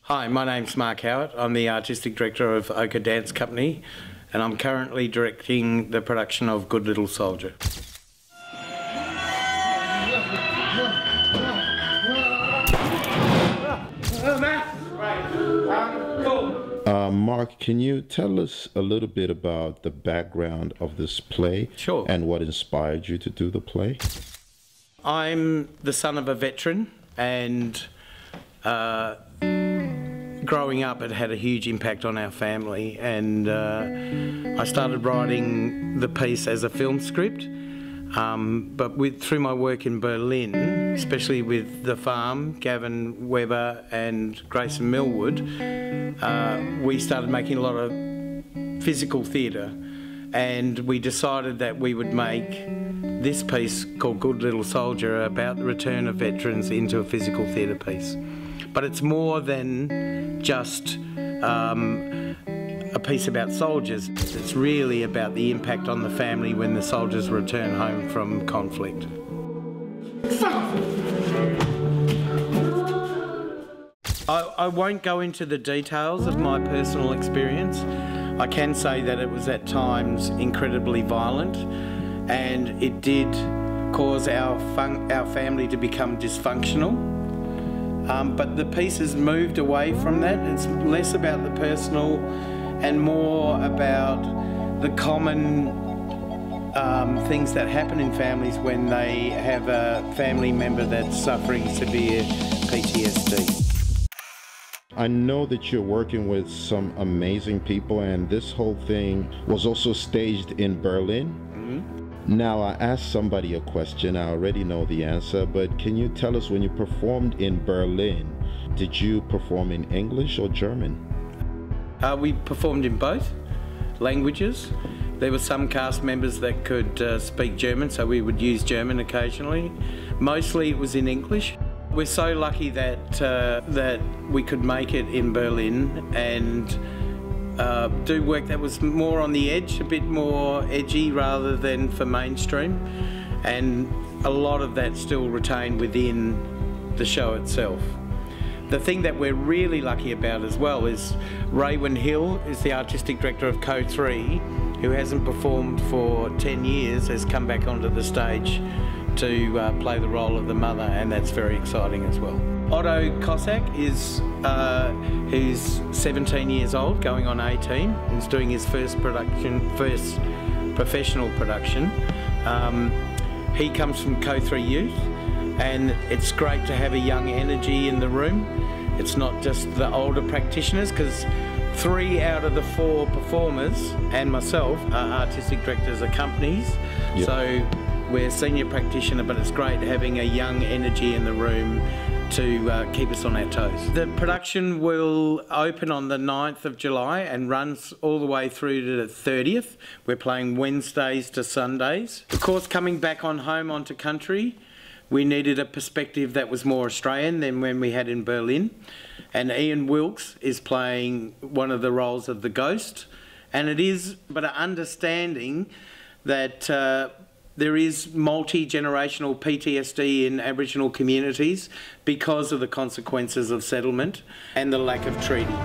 Hi, my name's Mark Howard. I'm the Artistic Director of Ochre Dance Company and I'm currently directing the production of Good Little Soldier. Mark, can you tell us a little bit about the background of this play? Sure. And what inspired you to do the play? I'm the son of a veteran and growing up it had a huge impact on our family, and I started writing the piece as a film script, but through my work in Berlin, especially with The Farm, Gavin Weber and Grayson Millwood, we started making a lot of physical theatre, and we decided that we would make this piece called Good Little Soldier about the return of veterans into a physical theatre piece. But it's more than just a piece about soldiers. It's really about the impact on the family when the soldiers return home from conflict. I won't go into the details of my personal experience. I can say that it was at times incredibly violent, and it did cause our family to become dysfunctional. But the piece has moved away from that. It's less about the personal and more about the common things that happen in families when they have a family member that's suffering severe PTSD. I know that you're working with some amazing people, and this whole thing was also staged in Berlin. Mm-hmm. Now, I asked somebody a question, I already know the answer, but can you tell us, when you performed in Berlin, did you perform in English or German? We performed in both languages. There were some cast members that could speak German, so we would use German occasionally. Mostly it was in English. We're so lucky that that we could make it in Berlin and do work that was more on the edge, a bit more edgy rather than for mainstream, and a lot of that still retained within the show itself. The thing that we're really lucky about as well is Raywin Hill is the artistic director of Co3, who hasn't performed for 10 years, has come back onto the stage to play the role of the mother, and that's very exciting as well. Otto Cossack is who's 17 years old, going on 18. He's doing his first professional production. He comes from Co3 Youth, and it's great to have a young energy in the room. It's not just the older practitioners, because 3 out of the 4 performers and myself are artistic directors of companies. Yep. So we're senior practitioner, but it's great having a young energy in the room to keep us on our toes. The production will open on the 9th of July and runs all the way through to the 30th. We're playing Wednesdays to Sundays. Of course, coming back on home onto country, we needed a perspective that was more Australian than when we had in Berlin. And Ian Wilkes is playing one of the roles of the ghost. And it is but an understanding that there is multi-generational PTSD in Aboriginal communities because of the consequences of settlement and the lack of treaty.